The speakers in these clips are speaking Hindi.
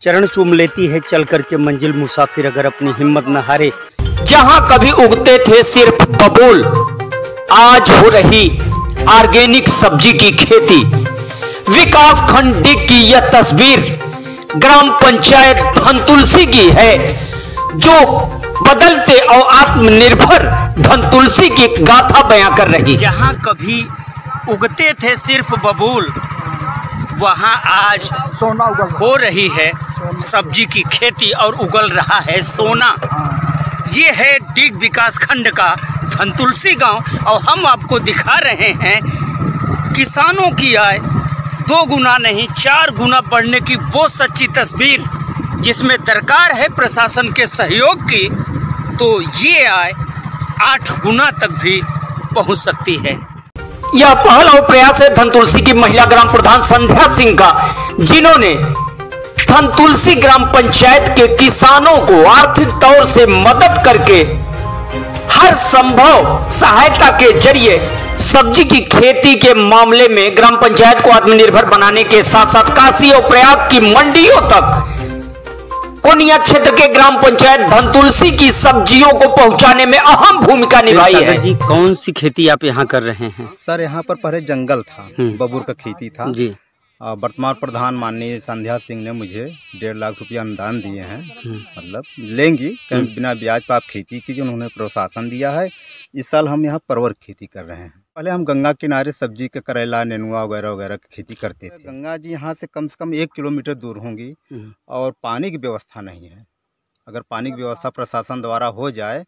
चरण चूम लेती है चल करके मंजिल मुसाफिर अगर अपनी हिम्मत न हारे। जहां कभी उगते थे सिर्फ बबूल, आज हो रही ऑर्गेनिक सब्जी की खेती। विकास खंड की यह तस्वीर ग्राम पंचायत धनतुलसी की है, जो बदलते और आत्मनिर्भर धनतुलसी की गाथा बयां कर रही। जहां कभी उगते थे सिर्फ बबूल, वहां आज हो रही है सब्जी की खेती और उगल रहा है सोना। ये है डीग विकास खंड का धनतुलसी गांव और हम आपको दिखा रहे हैं किसानों की आय 2 गुना नहीं 4 गुना बढ़ने की वो सच्ची तस्वीर, जिसमें दरकार है प्रशासन के सहयोग की, तो ये आय 8 गुना तक भी पहुंच सकती है। यह पहल और प्रयास है धनतुलसी की महिला ग्राम प्रधान संध्या सिंह का, जिन्होंने धनतुलसी ग्राम पंचायत के किसानों को आर्थिक तौर से मदद करके हर संभव सहायता के जरिए सब्जी की खेती के मामले में ग्राम पंचायत को आत्मनिर्भर बनाने के साथ साथ काशी और प्रयाग की मंडियों तक कोनिया क्षेत्र के ग्राम पंचायत धनतुलसी की सब्जियों को पहुंचाने में अहम भूमिका निभाई है। जी, कौन सी खेती आप यहाँ कर रहे हैं? सर, यहाँ पर पहले जंगल था, बबूर का खेती था जी। वर्तमान प्रधान माननीय संध्या सिंह ने मुझे 1.5 लाख रुपया अनुदान दिए हैं, मतलब लेंगी बिना ब्याज पर आप खेती कीजिए, उन्होंने प्रोत्साहन दिया है। इस साल हम यहाँ परवर खेती कर रहे हैं। पहले हम गंगा किनारे सब्जी के करेला नेनुआ वगैरह वगैरह की खेती करते थे। गंगा जी यहाँ से कम 1 किलोमीटर दूर होंगी और पानी की व्यवस्था नहीं है। अगर पानी की व्यवस्था प्रशासन द्वारा हो जाए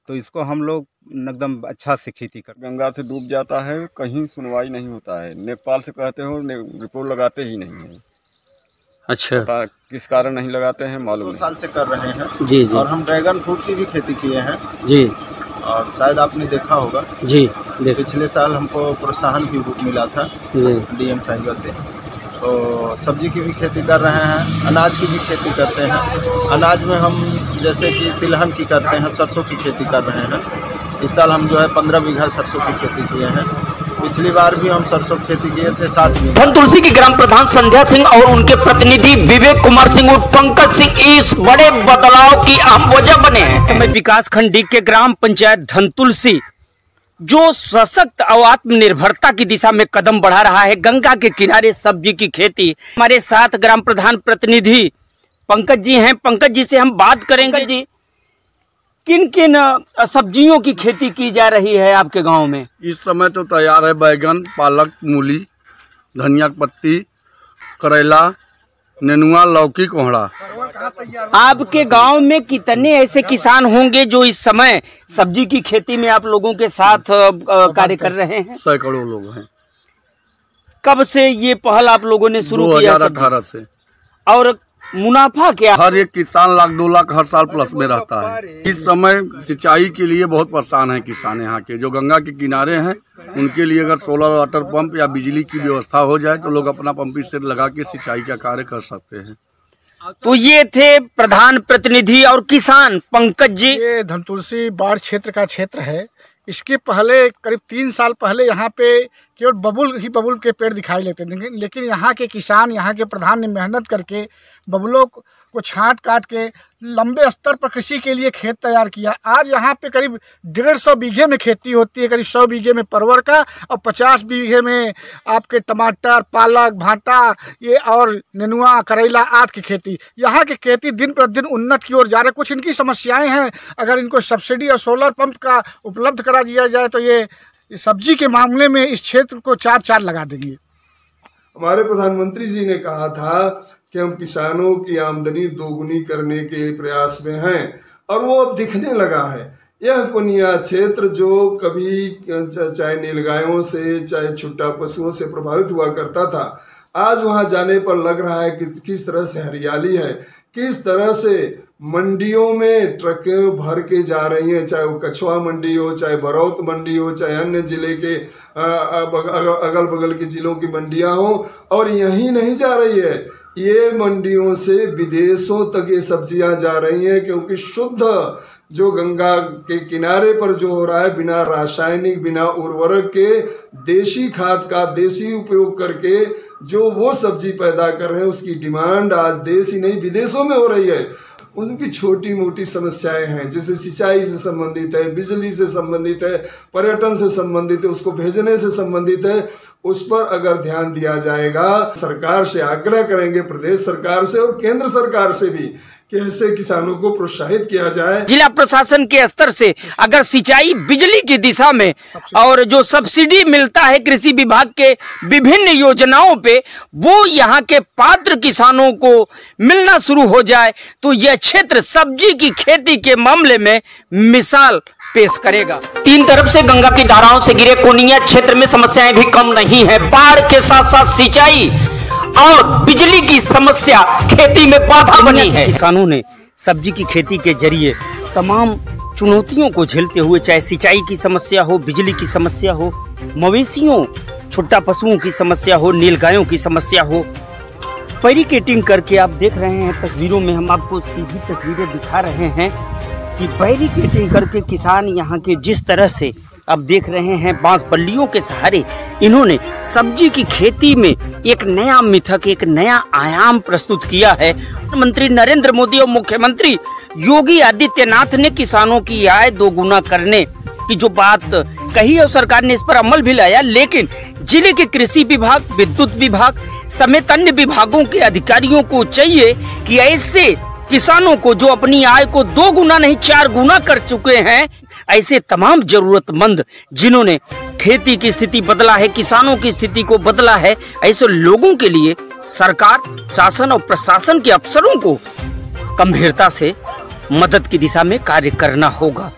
तो इसको हम लोग एकदम अच्छा से खेती कर। गंगा से डूब जाता है, कहीं सुनवाई नहीं होता है। नेपाल से कहते हो रिपोर्ट लगाते ही नहीं है। अच्छा, किस कारण नहीं लगाते हैं मालूम 2 साल से कर रहे हैं जी जी। और हम ड्रैगन फ्रूट की भी खेती किए हैं जी, और शायद आपने देखा होगा जी। पिछले साल हमको प्रोत्साहन भी मिला था डीएम साहिबा से। तो सब्जी की भी खेती कर रहे हैं, अनाज की भी खेती करते हैं। अनाज में हम जैसे कि तिलहन की करते हैं, सरसों की खेती कर रहे हैं। इस साल हम जो है 15 बीघा सरसों की खेती किए हैं। पिछली बार भी हम सरसों की खेती किए थे 7 बीघा। धनतुलसी की ग्राम प्रधान संध्या सिंह और उनके प्रतिनिधि विवेक कुमार सिंह और पंकज सिंह इस बड़े बदलाव की अहम वजह बने हैं। समय विकास खंड के ग्राम पंचायत धनतुलसी जो सशक्त और आत्मनिर्भरता की दिशा में कदम बढ़ा रहा है, गंगा के किनारे सब्जी की खेती। हमारे साथ ग्राम प्रधान प्रतिनिधि पंकज जी हैं। पंकज जी से हम बात करेंगे। जी, किन किन सब्जियों की खेती की जा रही है आपके गांव में? इस समय तो तैयार है बैगन, पालक, मूली, धनिया की पत्ती, करेला, नेनुआ, लौकी, कोहड़ा। आपके गांव में कितने ऐसे किसान होंगे जो इस समय सब्जी की खेती में आप लोगों के साथ कार्य कर रहे हैं? सैकड़ों लोग हैं। कब से ये पहल आप लोगों ने शुरू किया? 2018 से। और मुनाफा क्या? हर एक किसान 1 लाख 2 लाख हर साल प्लस में रहता है। इस समय सिंचाई के लिए बहुत परेशान है किसान यहाँ के जो गंगा के किनारे हैं। उनके लिए अगर सोलर वाटर पंप या बिजली की व्यवस्था हो जाए तो लोग अपना पंपिंग सेट लगा के सिंचाई का कार्य कर सकते हैं। तो ये थे प्रधान प्रतिनिधि और किसान पंकज जी। ये धनतुलसी बाढ़ क्षेत्र का क्षेत्र है। इसके पहले करीब 3 साल पहले यहाँ पे केवल बबूल के पेड़ दिखाई लेते थे, लेकिन यहाँ के किसान, यहाँ के प्रधान ने मेहनत करके बबूलों को छांट काट के लंबे स्तर पर कृषि के लिए खेत तैयार किया। आज यहाँ पे करीब 150 बीघे में खेती होती है, करीब 100 बीघे में परवर का और 50 बीघे में आपके टमाटर, पालक, भांटा ये और नेनुआ, करेला आदि की खेती। यहाँ की खेती दिन प्रतिदिन उन्नत की ओर जा रही है। कुछ इनकी समस्याएं हैं, अगर इनको सब्सिडी और सोलर पंप का उपलब्ध करा दिया जाए तो ये सब्जी के मामले में इस क्षेत्र को 4 लगा देंगे। हमारे प्रधानमंत्री जी ने कहा था कि हम किसानों की आमदनी दोगुनी करने के प्रयास में हैं और वो अब दिखने लगा है। यह कोनिया क्षेत्र जो कभी चाहे नीलगायों से चाहे छुट्टा पशुओं से प्रभावित हुआ करता था, आज वहां जाने पर लग रहा है कि किस तरह से हरियाली है, किस तरह से मंडियों में ट्रकें भर के जा रही हैं, चाहे वो कछुआ मंडी हो, चाहे बरौत मंडी हो, चाहे अन्य जिले के अगल बगल के जिलों की मंडियां हो। और यहीं नहीं जा रही है, ये मंडियों से विदेशों तक ये सब्जियां जा रही हैं, क्योंकि शुद्ध जो गंगा के किनारे पर जो हो रहा है, बिना रासायनिक, बिना उर्वरक के, देसी खाद का देसी उपयोग करके जो वो सब्जी पैदा कर रहे हैं उसकी डिमांड आज देश ही नहीं विदेशों में हो रही है। उनकी छोटी मोटी समस्याएं हैं, जैसे सिंचाई से संबंधित है, बिजली से संबंधित है, पर्यटन से संबंधित है, उसको भेजने से संबंधित है, उस पर अगर ध्यान दिया जाएगा। सरकार से आग्रह करेंगे, प्रदेश सरकार से और केंद्र सरकार से भी, कि ऐसे किसानों को प्रोत्साहित किया जाए। जिला प्रशासन के स्तर से अगर सिंचाई बिजली की दिशा में और जो सब्सिडी मिलता है कृषि विभाग के विभिन्न योजनाओं पे, वो यहाँ के पात्र किसानों को मिलना शुरू हो जाए तो यह क्षेत्र सब्जी की खेती के मामले में मिसाल पेश करेगा। तीन तरफ से गंगा की धाराओं से घिरे कोनिया क्षेत्र में समस्याएं भी कम नहीं है। बाढ़ के साथ साथ सिंचाई और बिजली की समस्या खेती में बाधा बनी है। किसानों ने सब्जी की खेती के जरिए तमाम चुनौतियों को झेलते हुए, चाहे सिंचाई की समस्या हो, बिजली की समस्या हो, मवेशियों छुट्टा पशुओं की समस्या हो, नीलगायों की समस्या हो, बैरिकेडिंग करके आप देख रहे हैं तस्वीरों में, हम आपको सीधी तस्वीरें दिखा रहे हैं कि बैरिकेडिंग करके किसान यहाँ के जिस तरह से अब देख रहे हैं बांस बल्लियों के सहारे इन्होंने सब्जी की खेती में एक नया मिथक, एक नया आयाम प्रस्तुत किया है। प्रधानमंत्री नरेंद्र मोदी और मुख्यमंत्री योगी आदित्यनाथ ने किसानों की आय दोगुना करने की जो बात कही और सरकार ने इस पर अमल भी लाया, लेकिन जिले के कृषि विभाग, विद्युत विभाग समेत अन्य विभागों के अधिकारियों को चाहिए कि ऐसे किसानों को जो अपनी आय को 2 गुना नहीं 4 गुना कर चुके हैं, ऐसे तमाम जरूरतमंद जिन्होंने खेती की स्थिति बदला है, किसानों की स्थिति को बदला है, ऐसे लोगों के लिए सरकार, शासन और प्रशासन के अफसरों को गंभीरता से मदद की दिशा में कार्य करना होगा।